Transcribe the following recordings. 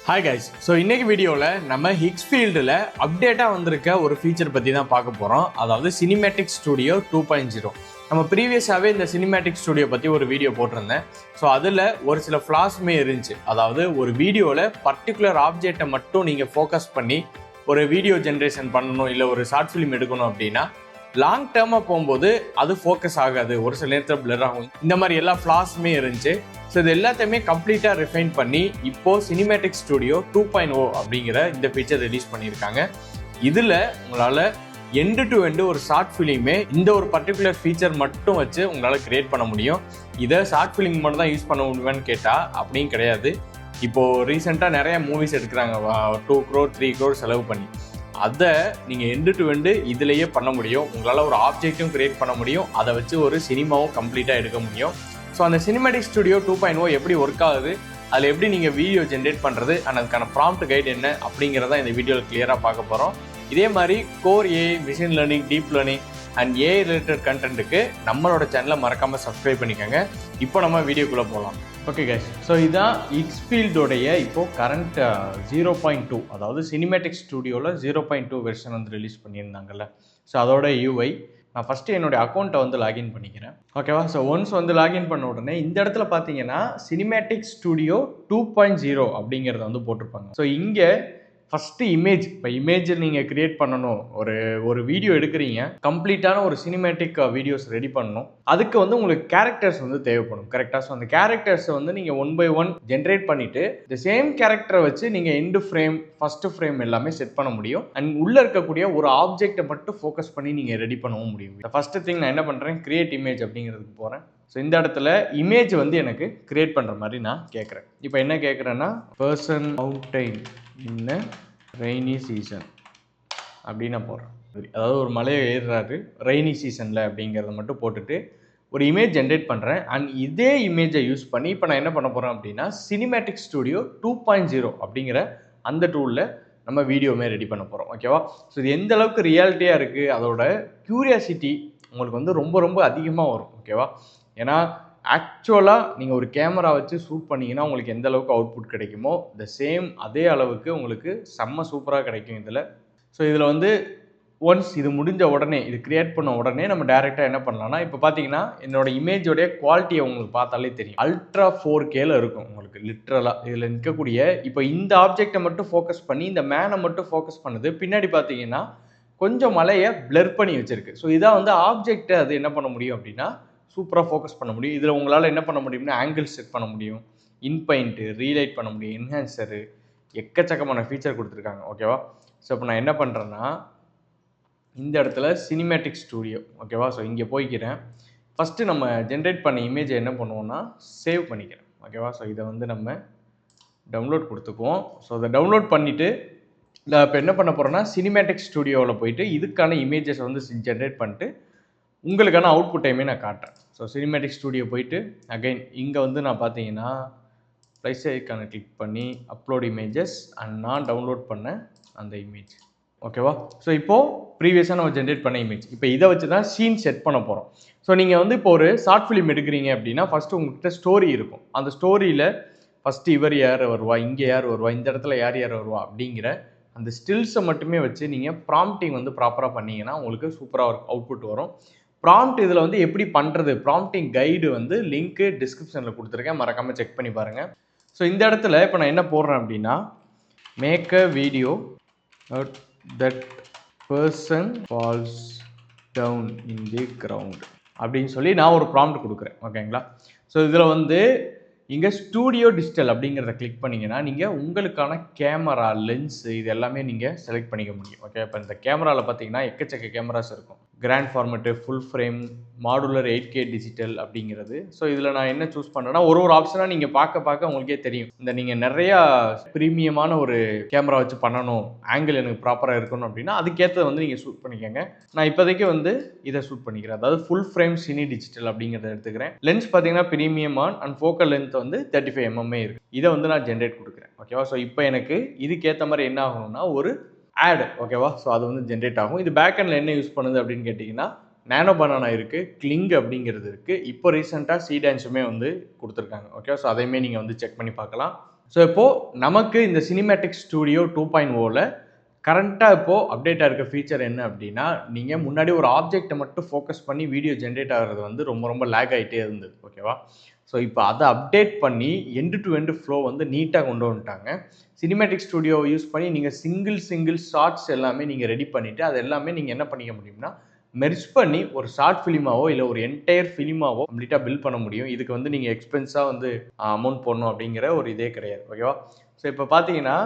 Hi guys. So இன்னைக்கு வீடியோவில் நம்ம ஹிக்ஸ் ஃபீல்டில் அப்டேட்டாக வந்திருக்க ஒரு ஃபீச்சர் பற்றி தான் பார்க்க போகிறோம். அதாவது சினிமேட்டிக் ஸ்டுடியோ 2.0. நம்ம ப்ரீவியஸாகவே இந்த சினிமேட்டிக் ஸ்டுடியோ பற்றி ஒரு வீடியோ போட்டிருந்தேன். ஸோ அதில் ஒரு சில ஃப்ளாஸுமே இருந்துச்சு. அதாவது ஒரு வீடியோவில் பர்டிகுலர் ஆப்ஜெக்டை மட்டும் நீங்கள் ஃபோக்கஸ் பண்ணி ஒரு வீடியோ ஜென்ரேஷன் பண்ணணும், இல்லை ஒரு ஷார்ட் ஃபிலிம் எடுக்கணும் அப்படின்னா லாங் டேர்மாக போகும்போது அது ஃபோக்கஸ் ஆகாது, ஒரு சில நேரத்தில் பிளர் ஆகும். இந்த மாதிரி எல்லா ஃப்ளாஸுமே இருந்துச்சு. ஸோ இது எல்லாத்தையுமே கம்ப்ளீட்டாக ரிஃபைன் பண்ணி இப்போது சினிமேட்டிக் ஸ்டுடியோ 2.0 அப்படிங்கிற இந்த ஃபீச்சர் ரிலீஸ் பண்ணியிருக்காங்க. இதில் உங்களால் எண்டு டு எண்டு ஒரு ஷார்ட் ஃபிலிமே இந்த ஒரு பர்டிகுலர் ஃபீச்சர் மட்டும் வச்சு உங்களால் கிரியேட் பண்ண முடியும். இதை ஷார்ட் ஃபிலிம் மட்டும் தான் யூஸ் பண்ண முடியுமான்னு கேட்டால் அப்படியும் கிடையாது. இப்போது ரீசெண்டாக நிறைய மூவிஸ் எடுக்கிறாங்க 2 crore 3 crore செலவு பண்ணி. அதை நீங்கள் எண்டு டு எண்டு இதிலேயே பண்ண முடியும். உங்களால் ஒரு ஆப்ஜெக்டும் கிரியேட் பண்ண முடியும், அதை வச்சு ஒரு சினிமாவும் கம்ப்ளீட்டாக எடுக்க முடியும். ஸோ அந்த சினிமேட்டிக் ஸ்டுடியோ 2.0 எப்படி ஒர்க் ஆகுது, அதில் எப்படி நீங்கள் வீடியோ ஜென்ரேட் பண்ணுறது, அண்ட் அதுக்கான ப்ராம்ப்ட் கைடு என்ன அப்படிங்கிறத இந்த வீடியோவில் கிளியராக பார்க்க போகிறோம். இதே மாதிரி core AI, machine learning, deep learning and AI related கண்டென்ட்டுக்கு நம்மளோட சேனலை மறக்காமல் சப்ஸ்கிரைப் பண்ணிக்கோங்க. இப்போ நம்ம வீடியோக்குள்ளே போகலாம். ஓகே கைஸ், ஸோ இதுதான் ஹிக்ஸ் ஃபீல்டோடைய இப்போது கரண்ட் 0.2, அதாவது சினிமேட்டிக் ஸ்டுடியோவில் 0.2 வெர்ஷன் வந்து ரிலீஸ் பண்ணியிருந்தாங்கல்ல. ஸோ அதோட யூஐ நான் ஃபஸ்ட்டு என்னுடைய அக்கௌண்ட்டை வந்து லாகின் பண்ணிக்கிறேன். ஓகேவா? ஸோ ஒன்ஸ் வந்து லாகின் பண்ண உடனே இந்த இடத்துல பார்த்தீங்கன்னா சினிமேட்டிக் ஸ்டுடியோ 2.0 அப்படிங்கிறத வந்து போட்டிருப்பாங்க. ஸோ இங்கே ஃபஸ்ட்டு இமேஜ், இப்போ இமேஜ் நீங்கள் கிரியேட் பண்ணணும், ஒரு வீடியோ எடுக்கிறீங்க, கம்ப்ளீட்டான ஒரு சினிமேட்டிக் வீடியோஸ் ரெடி பண்ணணும். அதுக்கு வந்து உங்களுக்கு கேரக்டர்ஸ் வந்து தேவைப்படும். கரெக்டாக? ஸோ அந்த கேரக்டர்ஸை வந்து நீங்கள் 1 by 1 ஜென்ரேட் பண்ணிவிட்டு இந்த சேம் கேரக்டரை வச்சு நீங்கள் எண்டு ஃப்ரேம், ஃபஸ்ட்டு ஃப்ரேம் எல்லாமே செட் பண்ண முடியும். அண்ட் உள்ளே இருக்கக்கூடிய ஒரு ஆப்ஜெக்டை மட்டும் ஃபோக்கஸ் பண்ணி நீங்கள் ரெடி பண்ணவும் முடியும். இந்த ஃபஸ்ட்டு திங் நான் என்ன பண்ணுறேன், கிரியேட் இமேஜ் அப்படிங்கிறதுக்கு போகிறேன். ஸோ இந்த இடத்துல இமேஜ் வந்து எனக்கு கிரியேட் பண்ணுற மாதிரி நான் கேட்குறேன். இப்போ என்ன கேட்குறேன்னா, பர்சன் மவுண்டைன் இன்ன ரெய்னி சீசன் அப்படின்னு நான் போடுறேன். அதாவது ஒரு மலையை ஏறுறாரு ரெய்னி சீசனில் அப்படிங்கிறத மட்டும் போட்டுட்டு ஒரு இமேஜ் ஜென்ரேட் பண்ணுறேன். அண்ட் இதே இமேஜை யூஸ் பண்ணி இப்போ நான் என்ன பண்ண போகிறேன் அப்படின்னா சினிமேட்டிக் ஸ்டுடியோ 2.0 அப்படிங்கிற அந்த டூலில் நம்ம வீடியோமே ரெடி பண்ண போகிறோம். ஓகேவா? ஸோ இது எந்த அளவுக்கு ரியாலிட்டியாக இருக்குது, அதோட க்யூரியாசிட்டி உங்களுக்கு வந்து ரொம்ப ரொம்ப அதிகமாக வரும். ஓகேவா? ஏன்னா ஆக்சுவலாக நீங்கள் ஒரு கேமரா வச்சு ஷூட் பண்ணிங்கன்னா உங்களுக்கு எந்த அளவுக்கு அவுட்புட் கிடைக்குமோ த சேம் அதே அளவுக்கு உங்களுக்கு செம்ம சூப்பராக கிடைக்கும் இதில். ஸோ இதில் வந்து ஒன்ஸ் இது முடிஞ்ச உடனே, இது கிரியேட் பண்ண உடனே நம்ம டேரெக்டாக என்ன பண்ணலாம்னா, இப்போ பார்த்தீங்கன்னா என்னோட இமேஜோடைய குவாலிட்டியை உங்களுக்கு பார்த்தாலே தெரியும். அல்ட்ரா 4Kல இருக்கும் உங்களுக்கு லிட்ரலாக. இதில் நிற்கக்கூடிய இப்போ இந்த ஆப்ஜெக்டை மட்டும் ஃபோக்கஸ் பண்ணி இந்த மேனை மட்டும் ஃபோக்கஸ் பண்ணுது. பின்னாடி பார்த்தீங்கன்னா கொஞ்சம் மலையை பிளர் பண்ணி வச்சுருக்கு. ஸோ இதான் வந்து ஆப்ஜெக்டை அது என்ன பண்ண முடியும் அப்படின்னா சூப்பராக ஃபோக்கஸ் பண்ண முடியும். இதில் உங்களால் என்ன பண்ண முடியும்னா ஆங்கிள் செட் பண்ண முடியும், இன்பாயிண்ட்டு ரீலைட் பண்ண முடியும், என்ஹான்சரு, எக்கச்சக்கமான ஃபீச்சர் கொடுத்துருக்காங்க. ஓகேவா? ஸோ இப்போ நான் என்ன பண்ணுறேன்னா இந்த இடத்துல சினிமேட்டிக் ஸ்டுடியோ, ஓகேவா? ஸோ இங்கே போய்க்கிறேன். ஃபஸ்ட்டு நம்ம ஜென்ரேட் பண்ண இமேஜை என்ன பண்ணுவோம்னா சேவ் பண்ணிக்கிறேன். ஓகேவா? ஸோ இதை வந்து நம்ம டவுன்லோட் கொடுத்துக்குவோம். ஸோ அதை டவுன்லோட் பண்ணிவிட்டு நான் இப்போ என்ன பண்ண போகிறேன்னா சினிமேட்டிக் ஸ்டுடியோவில் போயிட்டு இதுக்கான இமேஜஸை வந்து ஜென்ரேட் பண்ணிட்டு உங்களுக்கான அவுட்புட் டைமே நான் காட்டுறேன். ஸோ சினிமேட்டிக் ஸ்டுடியோ போயிட்டு அகைன் இங்கே வந்து நான் பார்த்தீங்கன்னா ப்ளஸ் ஐக்கானை கிளிக் பண்ணி அப்லோட் இமேஜஸ் அண்ட் நான் டவுன்லோட் பண்ண அந்த இமேஜ். ஓகேவா? ஸோ இப்போது ப்ரீவியஸாக நம்ம ஜென்ரேட் பண்ண இமேஜ், இப்போ இதை வச்சு தான் சீன் செட் பண்ண போகிறோம். ஸோ நீங்கள் வந்து இப்போ ஒரு ஷார்ட் ஃபிலிம் எடுக்கிறீங்க அப்படின்னா ஃபஸ்ட்டு உங்கள்கிட்ட ஸ்டோரி இருக்கும். அந்த ஸ்டோரியில் ஃபஸ்ட்டு இவர் யார் வருவா, இங்கே யார் வருவா, இந்த இடத்துல யார் யார் வருவா அப்படிங்கிற அந்த ஸ்டில்ஸை மட்டுமே வச்சு நீங்கள் ப்ராம்ப்டிங் வந்து ப்ராப்பராக பண்ணிங்கன்னா உங்களுக்கு சூப்பராக அவுட்புட் வரும். ப்ராம்ப்ட் இதில் வந்து எப்படி பண்ணுறது, ப்ராம்ப்டிங் கைடு வந்து லிங்க்கு டிஸ்கிரிப்ஷனில் கொடுத்துருக்கேன், மறக்காமல் செக் பண்ணி பாருங்கள். ஸோ இந்த இடத்துல இப்போ நான் என்ன போடுறேன் அப்படின்னா make a video that person falls down in the ground அப்படின்னு சொல்லி நான் ஒரு ப்ராம்ப்ட் கொடுக்குறேன். ஓகேங்களா? ஸோ இதில் வந்து இங்கே ஸ்டூடியோ டிஜிட்டல் அப்படிங்கிறத கிளிக் பண்ணிங்கன்னா நீங்கள் உங்களுக்கான கேமரா, லென்ஸு இது எல்லாமே நீங்கள் செலக்ட் பண்ணிக்க முடியும். ஓகே? இப்போ இந்த கேமராவில் பார்த்தீங்கன்னா எக்கச்சக்க கேமராஸ் இருக்கும். Grand format, full frame, modular 8K digital அப்படிங்கிறது. ஸோ இதில் நான் என்ன சூஸ் பண்ணுறேன்னா ஒரு ஆப்ஷனாக நீங்கள் பார்க்க உங்களுக்கே தெரியும். இந்த நீங்கள் நிறையா ப்ரீமியமான ஒரு கேமரா வச்சு பண்ணணும், ஆங்கிள் எனக்கு ப்ராப்பராக இருக்கணும் அப்படின்னா அதுக்கேற்றதை வந்து நீங்கள் ஷூட் பண்ணிக்கோங்க. நான் இப்போதைக்கு வந்து இதை ஷூட் பண்ணிக்கிறேன். அதாவது ஃபுல் ஃப்ரேம் சினி டிஜிட்டல் அப்படிங்கிறத எடுத்துக்கிறேன். லென்ஸ் பார்த்தீங்கன்னா premium on and focal length வந்து 35 mm இருக்குது. இதை வந்து நான் ஜென்ரேட் கொடுக்குறேன். ஓகேவா? ஸோ இப்போ எனக்கு இதுக்கேற்ற மாதிரி என்ன ஆகணும்னா ஒரு ஆட். ஓகேவா? ஸோ அது வந்து ஜென்ரேட் ஆகும். இது பேக்கெண்டில் என்ன யூஸ் பண்ணுது அப்படின்னு கேட்டிங்கன்னா நானோ பனானா இருக்குது, கிளிங் அப்படிங்கிறது இருக்குது. இப்போ ரீசெண்டாக சீடான்ஸுமே வந்து கொடுத்துருக்காங்க. ஓகே? ஸோ அதையுமே நீங்கள் வந்து செக் பண்ணி பார்க்கலாம். ஸோ இப்போது நமக்கு இந்த சினிமேட்டிக் ஸ்டூடியோ 2.0ல கரண்ட்டாக இப்போது அப்டேட்டாக இருக்க ஃபீச்சர் என்ன அப்படின்னா, நீங்கள் முன்னாடி ஒரு ஆப்ஜெக்ட்டை மட்டும் ஃபோக்கஸ் பண்ணி வீடியோ ஜென்ரேட் ஆகிறது வந்து ரொம்ப ரொம்ப லேக் ஆகிட்டே இருந்தது. ஓகேவா? ஸோ இப்போ அதை அப்டேட் பண்ணி எண்டு டு எண்டு ஃப்ளோ வந்து நீட்டாக கொண்டு வந்துட்டாங்க. சினிமேட்டிக் ஸ்டூடியோவை யூஸ் பண்ணி நீங்கள் சிங்கிள் ஷார்ட்ஸ் எல்லாமே நீங்கள் ரெடி பண்ணிவிட்டு அது எல்லாமே நீங்கள் என்ன பண்ணிக்க முடியும்னா மெர்ஜ் பண்ணி ஒரு ஷார்ட் ஃபிலிமாவோ இல்லை ஒரு என்டையர் ஃபிலிமாவோ கம்ப்ளீட்டாக பில்ட் பண்ண முடியும். இதுக்கு வந்து நீங்கள் எக்ஸ்பென்ஸாக வந்து அமௌண்ட் போடணும் அப்படிங்கிற ஒரு இதே கிடையாது. ஓகேவா? ஸோ இப்போ பார்த்தீங்கன்னா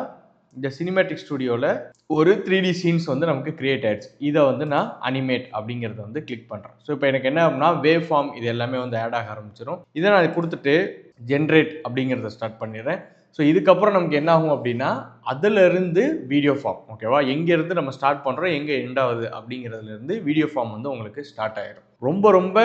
இந்த சினிமேட்டிக் ஸ்டூடியோவில் ஒரு 3D சீன்ஸ் வந்து நமக்கு கிரியேட் ஆயிடுச்சு. இதை வந்து நான் அனிமேட் அப்படிங்கிறத வந்து கிளிக் பண்ணுறேன். ஸோ இப்போ எனக்கு என்ன ஆகும்னா வேவ் ஃபார்ம் இது எல்லாமே வந்து ஆட் ஆக ஆரம்பிச்சிடும். இதை நான் கொடுத்துட்டு ஜென்ரேட் அப்படிங்கிறத ஸ்டார்ட் பண்ணிடுறேன். ஸோ இதுக்கப்புறம் நமக்கு என்ன ஆகும் அப்படின்னா அதிலிருந்து வீடியோ ஃபார்ம். ஓகேவா? எங்கேருந்து நம்ம ஸ்டார்ட் பண்ணுறோம் எங்கே எண்ட் ஆகுது அப்படிங்கிறதுலேருந்து வீடியோ ஃபார்ம் வந்து உங்களுக்கு ஸ்டார்ட் ஆகிடும். ரொம்ப ரொம்ப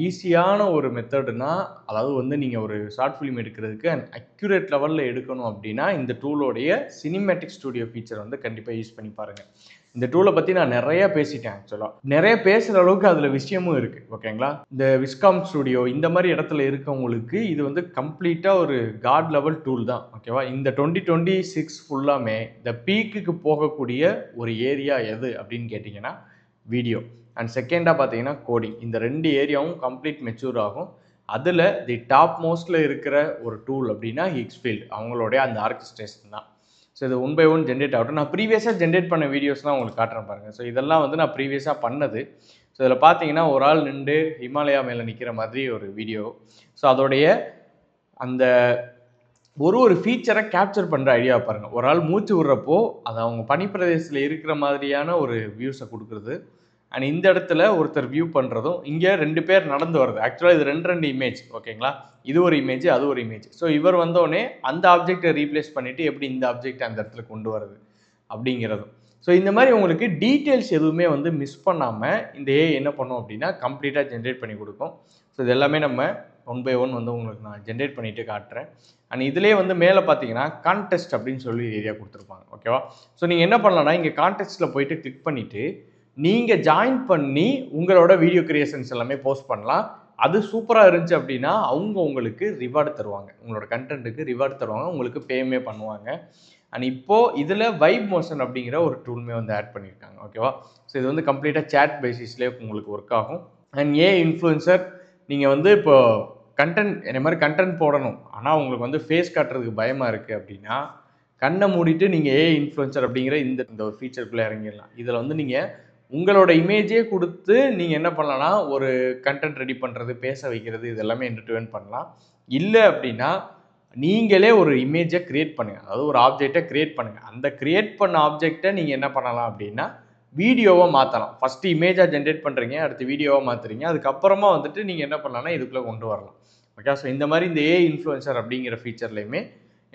ஈஸியான ஒரு மெத்தடுனா, அதாவது வந்து நீங்கள் ஒரு ஷார்ட் ஃபிலிம் எடுக்கிறதுக்கு அக்யூரேட் லெவலில் எடுக்கணும் அப்படின்னா இந்த டூலோடைய சினிமேட்டிக் ஸ்டூடியோ ஃபீச்சர் வந்து கண்டிப்பாக யூஸ் பண்ணி பாருங்கள். இந்த டூலை பற்றி நான் நிறைய பேசிட்டேன். ஆக்சுவலாக நிறைய பேசுகிற அளவுக்கு அதில் விஷயமும் இருக்குது. ஓகேங்களா? இந்த விஸ்காம் ஸ்டூடியோ இந்த மாதிரி இடத்துல இருக்கவங்களுக்கு இது வந்து கம்ப்ளீட்டாக ஒரு காட் லெவல் டூல் தான். ஓகேவா? இந்த 2026 ஃபுல்லாமே இந்த பீக்குக்கு போகக்கூடிய ஒரு ஏரியா எது அப்படின்னு கேட்டிங்கன்னா வீடியோ அண்ட் செகண்டாக பார்த்தீங்கன்னா கோடிங். இந்த 2 ஏரியாவும் கம்ப்ளீட் மெச்சூர் ஆகும். அதில் தி டாப் மோஸ்ட்டில் இருக்கிற ஒரு டூல் அப்படின்னா ஹிக்ஸ்ஃபீல்ட் அவங்களுடைய அந்த ஆர்கெஸ்ட்ரேஷன் தான். ஸோ இது 1 by 1 ஜென்ரேட் ஆகட்டும். நான் ப்ரீவியஸாக ஜென்ரேட் பண்ண வீடியோஸ்லாம் உங்களுக்கு காட்டுறேன் பாருங்கள். ஸோ இதெல்லாம் வந்து நான் ப்ரீவியஸாக பண்ணது. ஸோ இதில் பார்த்தீங்கன்னா ஒரு ஆள் நின்று ஹிமாலயா மேலே நிற்கிற மாதிரி ஒரு வீடியோ. ஸோ அதோடைய அந்த ஒரு ஃபீச்சரை கேப்சர் பண்ணுற ஐடியா பாருங்கள். ஒரு ஆள் மூச்சு விடுறப்போ அது அவங்க பனிப்பிரதேசத்தில் இருக்கிற மாதிரியான ஒரு வியூஸை கொடுக்குறது. அண்ட் இந்த இடத்துல ஒருத்தர் வியூ பண்ணுறதும் இங்கே 2 பேர் நடந்து வருது. ஆக்சுவலாக இது 2 இமேஜ். ஓகேங்களா? இது ஒரு இமேஜ், அது ஒரு இமேஜ். ஸோ இவர் வந்தோடனே அந்த ஆப்ஜெக்டை ரீப்ளேஸ் பண்ணிவிட்டு எப்படி இந்த ஆப்ஜெக்ட் அந்த இடத்துல கொண்டு வருது அப்படிங்கிறதும். ஸோ இந்த மாதிரி உங்களுக்கு டீட்டெயில்ஸ் எதுவுமே வந்து மிஸ் பண்ணாமல் இந்த ஏஐ என்ன பண்ணும் அப்படின்னா கம்ப்ளீட்டாக ஜென்ரேட் பண்ணி கொடுக்கும். ஸோ இது எல்லாமே நம்ம 1 by 1 வந்து உங்களுக்கு நான் ஜென்ரேட் பண்ணிவிட்டு காட்டுறேன். அண்ட் இதிலே வந்து மேலே பார்த்தீங்கன்னா கான்டெஸ்ட் அப்படின்னு சொல்லி ஏரியா கொடுத்துருப்பாங்க. ஓகேவா? ஸோ நீங்கள் என்ன பண்ணலாம்னா இங்கே கான்டெஸ்ட்டில் போயிட்டு கிளிக் பண்ணிவிட்டு நீங்கள் ஜாயின் பண்ணி உங்களோட வீடியோ கிரியேஷன்ஸ் எல்லாமே போஸ்ட் பண்ணலாம். அது சூப்பராக இருந்துச்சு அப்படின்னா அவங்க உங்களுக்கு ரிவார்டு தருவாங்க. உங்களோட கண்டென்ட்டுக்கு ரிவார்டு தருவாங்க. உங்களுக்கு பேமே பண்ணுவாங்க. அண்ட் இப்போது இதில் வைப் மோஷன் அப்படிங்கிற ஒரு டூலுமே வந்து ஆட் பண்ணியிருக்காங்க. ஓகேவா? ஸோ இது வந்து கம்ப்ளீட்டாக சேட் பேசிஸ்லேயே உங்களுக்கு ஒர்க் ஆகும். அண்ட் இன்ஃப்ளூயன்சர் நீங்கள் வந்து இப்போ கண்டென்ட் இந்த மாதிரி கண்டென்ட் போடணும். ஆனால் உங்களுக்கு வந்து ஃபேஸ் காட்டுறதுக்கு பயமாக இருக்குது அப்படின்னா கண்ணை மூடிட்டு நீங்கள் இன்ஃப்ளூயன்சர் அப்படிங்கிற இந்த ஒரு ஃபீச்சருக்குள்ளே இறங்கிடலாம். இதில் வந்து நீங்கள் உங்களோட இமேஜே கொடுத்து நீங்கள் என்ன பண்ணலாம்னா ஒரு கண்டென்ட் ரெடி பண்ணுறது, பேச வைக்கிறது இது எல்லாமே எண்ட் டு எண்ட் பண்ணலாம். இல்லை அப்படின்னா நீங்களே ஒரு இமேஜை க்ரியேட் பண்ணுங்கள். அதாவது ஒரு ஆப்ஜெக்டை க்ரியேட் பண்ணுங்கள். அந்த க்ரியேட் பண்ண ஆப்ஜெக்டை நீங்கள் என்ன பண்ணலாம் அப்படின்னா வீடியோவாக மாற்றலாம். ஃபஸ்ட்டு இமேஜாக ஜென்ரேட் பண்ணுறீங்க, அடுத்து வீடியோவாக மாற்றுறீங்க. அதுக்கப்புறமா வந்துட்டு நீங்கள் என்ன பண்ணலாம்னா இதுக்குள்ளே கொண்டு வரலாம். ஓகே? ஸோ இந்த மாதிரி இந்த இன்ஃப்ளூயன்சர் அப்படிங்கிற ஃபீச்சர்லையுமே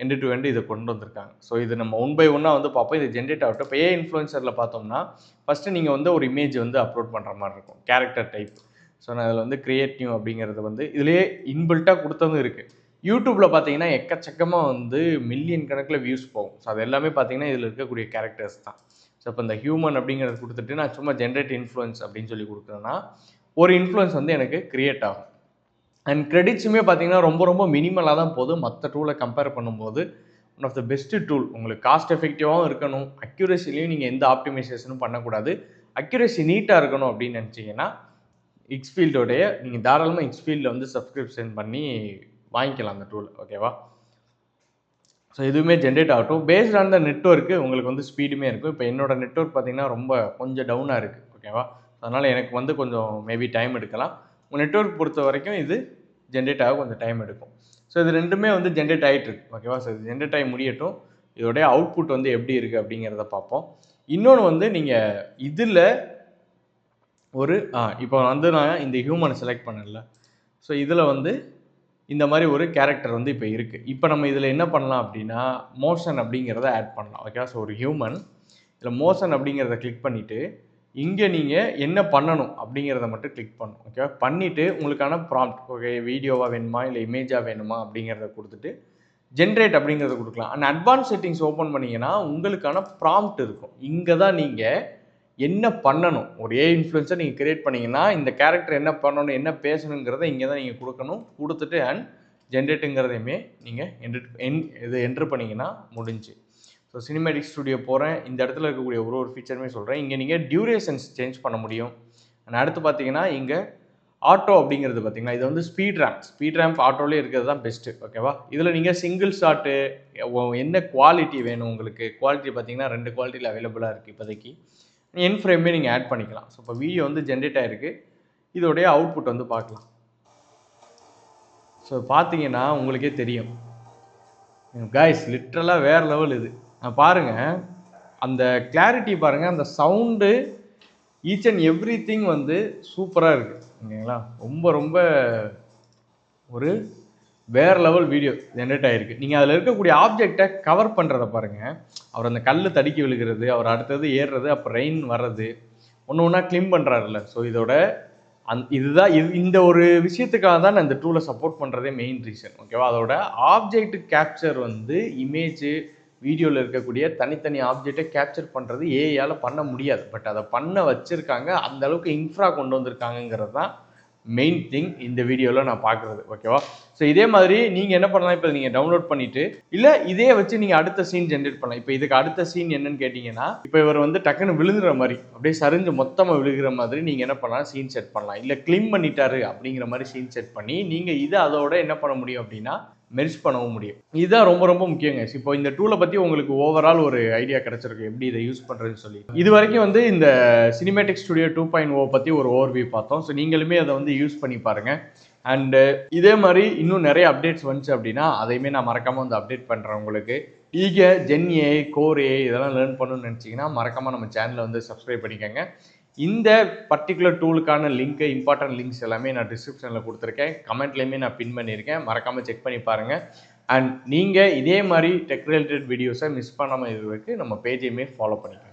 எண்டு டு எண்டு இதை கொண்டு வந்திருக்காங்க. ஸோ இது நம்ம 1 by 1 வந்து பார்ப்போம். இது ஜென்ரேட் ஆகட்டும். இப்போ இன்ஃப்ளூயன்சரில் பார்த்தோம்னா ஃபஸ்ட்டு நீங்கள் வந்து ஒரு இமேஜ் வந்து அப்லோட் பண்ணுற மாதிரி இருக்கும். Character type. ஸோ நான் அதில் வந்து கிரியேட் நியூ அப்படிங்கிறது வந்து இதிலே இன்பில்ட்டாக கொடுத்ததும் இருக்குது. யூடியூப்பில் பார்த்தீங்கன்னா எக்கச்சக்கமாக வந்து மில்லியன் கணக்கில் வியூஸ் போகும். ஸோ அது எல்லாமே பார்த்தீங்கன்னா இதில் இருக்கக்கூடிய கேரக்டர்ஸ் தான். ஸோ இப்போ இந்த ஹியூமன் அப்படிங்கிறது கொடுத்துட்டு நான் சும்மா ஜென்ரேட் இன்ஃப்ளூயன்ஸ் அப்படின்னு சொல்லி கொடுக்குறேன்னா ஒரு இன்ஃப்ளூயன்ஸ் வந்து எனக்கு கிரியேட் ஆகும். அண்ட் கிரெடிட்ஸுமே பார்த்தீங்கன்னா ரொம்ப ரொம்ப மினிமலாக தான் போகுது. மற்ற டூலை கம்பேர் பண்ணும்போது one of the best tool. உங்களுக்கு காஸ்ட் எஃபெக்டிவாகவும் இருக்கணும், அக்யூரேசிலையும் நீங்கள் எந்த ஆப்டிமைசேஷனும் பண்ணக்கூடாது, அக்யூரேசி நீட்டாக இருக்கணும் அப்படின்னு நினச்சிங்கன்னா எக்ஸ்ஃபீல்டோடைய நீங்கள் தாராளமாக எக்ஸ்ஃபீல்டில் வந்து சப்ஸ்கிரிப்ஷன் பண்ணி வாங்கிக்கலாம் அந்த டூல். ஓகேவா? ஸோ எதுவுமே ஜென்ரேட் ஆகட்டும். பேஸ்ட் ஆன் த நெட்வொர்க்கு உங்களுக்கு வந்து ஸ்பீடுமே இருக்கும். இப்போ என்னோடய நெட்வொர்க் பார்த்தீங்கன்னா ரொம்ப கொஞ்சம் டவுனாக இருக்குது. ஓகேவா? அதனால் எனக்கு வந்து கொஞ்சம் மேபி டைம் எடுக்கலாம். உங்கள் நெட்வொர்க் பொறுத்த வரைக்கும் இது ஜென்ரேட் ஆக கொஞ்சம் டைம் எடுக்கும். ஸோ இது 2மே வந்து ஜென்ரேட் ஆகிட்டுருக்கு. ஓகேவா? ஸோ இது ஜென்ரேட் ஆகி முடியட்டும். இதோடைய அவுட்புட் வந்து எப்படி இருக்குது அப்படிங்கிறத பார்ப்போம். இன்னொன்று வந்து நீங்கள் இதில் ஒரு இப்போ வந்து நான் இந்த ஹியூமனை செலக்ட் பண்ணல. ஸோ இதில் வந்து இந்த மாதிரி ஒரு கேரக்டர் வந்து இப்போ இருக்குது. இப்போ நம்ம இதில் என்ன பண்ணலாம் அப்படின்னா மோஷன் அப்படிங்கிறத ஆட் பண்ணலாம். ஓகேவா? ஸோ ஒரு ஹியூமன் இதில் மோஷன் அப்படிங்கிறத கிளிக் பண்ணிவிட்டு இங்கே நீங்கள் என்ன பண்ணணும் அப்படிங்கிறத மட்டும் கிளிக் பண்ணணும். ஓகே? பண்ணிவிட்டு உங்களுக்கான ப்ராம்ப்ட், ஓகே வீடியோவாக வேணுமா இல்லை இமேஜாக வேணுமா அப்படிங்கிறத கொடுத்துட்டு ஜென்ரேட் அப்படிங்கிறத கொடுக்கலாம். அண்ட் அட்வான்ஸ் செட்டிங்ஸ் ஓப்பன் பண்ணிங்கன்னா உங்களுக்கான ப்ராம்ப்ட் இருக்கும். இங்கே தான் நீங்கள் என்ன பண்ணணும். ஒரு இன்ஃப்ளூயன்ஸை நீங்கள் கிரியேட் பண்ணிங்கன்னா இந்த கேரக்டர் என்ன பண்ணணும், என்ன பேசணுங்கிறத இங்கே தான் நீங்கள் கொடுக்கணும். கொடுத்துட்டு அண்ட் ஜென்ரேட்டுங்கிறதையுமே நீங்கள் என்ட்ரு பண்ணிங்கன்னா முடிஞ்சு. ஸோ சினிமேட்டிக் ஸ்டுடியோ போகிறேன். இந்த இடத்துல இருக்கக்கூடிய ஒரு ஃபீச்சருமே சொல்கிறேன். இங்கே நீங்கள் டியூரேஷன்ஸ் சேஞ்ச் பண்ண முடியும். அண்ட் அடுத்து பார்த்தீங்கன்னா இங்கே ஆட்டோ அப்படிங்கிறது பார்த்தீங்கன்னா இது வந்து ஸ்பீட் ரேம்ப் ஆட்டோலேயே இருக்கிறது தான் பெஸ்ட்டு. ஓகேவா? இதில் நீங்கள் சிங்கிள் ஷாட்டு என்ன குவாலிட்டி வேணும் உங்களுக்கு, குவாலிட்டி பார்த்தீங்கன்னா 2 குவாலிட்டியில் அவைலபிளாக இருக்குது இப்போதைக்கு. என் ஃப்ரேமே நீங்கள் ஆட் பண்ணிக்கலாம். ஸோ இப்போ வீடியோ வந்து ஜென்ரேட் ஆகிருக்கு. இதோடைய அவுட்புட் வந்து பார்க்கலாம். ஸோ பார்த்தீங்கன்னா உங்களுக்கே தெரியும் கைஸ், லிட்ரலாக வேறு லெவல் இது. பாருங்கள் அந்த கிளாரிட்டி பாருங்கள், அந்த sound each and every thing வந்து சூப்பராக இருக்குது. ஓகேங்களா? ரொம்ப ரொம்ப ஒரு வேறு லெவல் வீடியோ ஜென்ரேட் ஆகிருக்கு. நீங்கள் அதில் இருக்கக்கூடிய ஆப்ஜெக்டை கவர் பண்ணுறத பாருங்கள். அவர் அந்த கல் தடுக்கி விழுகிறது, அவர் அடுத்தது ஏறுறது, அப்போ ரெயின் வர்றது, ஒன்று ஒன்றா கிளிம் பண்ணுறாருல்ல. ஸோ இதோட இதுதான் இந்த ஒரு விஷயத்துக்காக தான் நான் இந்த டூலை சப்போர்ட் பண்ணுறதே மெயின் ரீசன். ஓகேவா? அதோட ஆப்ஜெக்ட் கேப்சர் வந்து இமேஜு வீடியோவில் இருக்கக்கூடிய தனித்தனி ஆப்ஜெக்டை கேப்சர் பண்ணுறது ஏஐயால் பண்ண முடியாது. பட் அதை பண்ண வச்சுருக்காங்க. அந்த அளவுக்கு இன்ஃப்ரா கொண்டு வந்திருக்காங்கிறது தான் மெயின் திங் இந்த வீடியோவில் நான் பார்க்குறது. ஓகேவா? ஸோ இதே மாதிரி நீங்கள் என்ன பண்ணலாம், இப்போ நீங்கள் டவுன்லோட் பண்ணிவிட்டு இல்லை இதே வச்சு நீங்கள் அடுத்த சீன் ஜென்ரேட் பண்ணலாம். இப்போ இதுக்கு அடுத்த சீன் என்னன்னு கேட்டிங்கன்னா, இப்போ இவர் வந்து டக்குன்னு விழுங்குற மாதிரி அப்படியே சரிஞ்சு மொத்தமாக விழுகிற மாதிரி நீங்கள் என்ன பண்ணலாம், சீன் செட் பண்ணலாம். இல்லை கிளிம் பண்ணிட்டாரு அப்படிங்கிற மாதிரி சீன் செட் பண்ணி நீங்கள் இதை அதோட என்ன பண்ண முடியும் அப்படின்னா மெர்ஜ் பண்ணவும் முடியும். இதுதான் ரொம்ப ரொம்ப முக்கியங்க. இப்போ இந்த டூலை பற்றி உங்களுக்கு ஓவரால் ஒரு ஐடியா கிடைச்சிருக்கு எப்படி இதை யூஸ் பண்ணுறதுன்னு சொல்லி. இது வரைக்கும் வந்து இந்த சினிமேட்டிக் ஸ்டுடியோ 2.0 பற்றி ஒரு ஓவர்வியூ பார்த்தோம். ஸோ நீங்களுமே அதை வந்து யூஸ் பண்ணி பாருங்கள். அண்டு இதே மாதிரி இன்னும் நிறைய அப்டேட்ஸ் வந்துச்சு அப்படின்னா அதையுமே நான் மறக்காமல் வந்து அப்டேட் பண்ணுறேன் உங்களுக்கு. நீங்கள் ஜென் ஏஐ, கோர் ஏஐ இதெல்லாம் லேர்ன் பண்ணணும்னு நினச்சிங்கன்னா மறக்காமல் நம்ம சேனலை வந்து சப்ஸ்கிரைப் பண்ணிக்கோங்க. இந்த பர்டிகுலர் டூலுக்கான லிங்க்கு, இம்பார்ட்டன்ட் லிங்க்ஸ் எல்லாமே நான் டிஸ்கிரிப்ஷனில் கொடுத்துருக்கேன். கமெண்ட்லேயுமே நான் பின் பண்ணியிருக்கேன். மறக்காமல் செக் பண்ணி பாருங்கள். அண்ட் நீங்கள் இதே மாதிரி டெக் ரிலேட்டட் வீடியோஸை மிஸ் பண்ணாமல் இருக்கிறதுக்கு நம்ம பேஜையுமே ஃபாலோ பண்ணிக்கோங்க.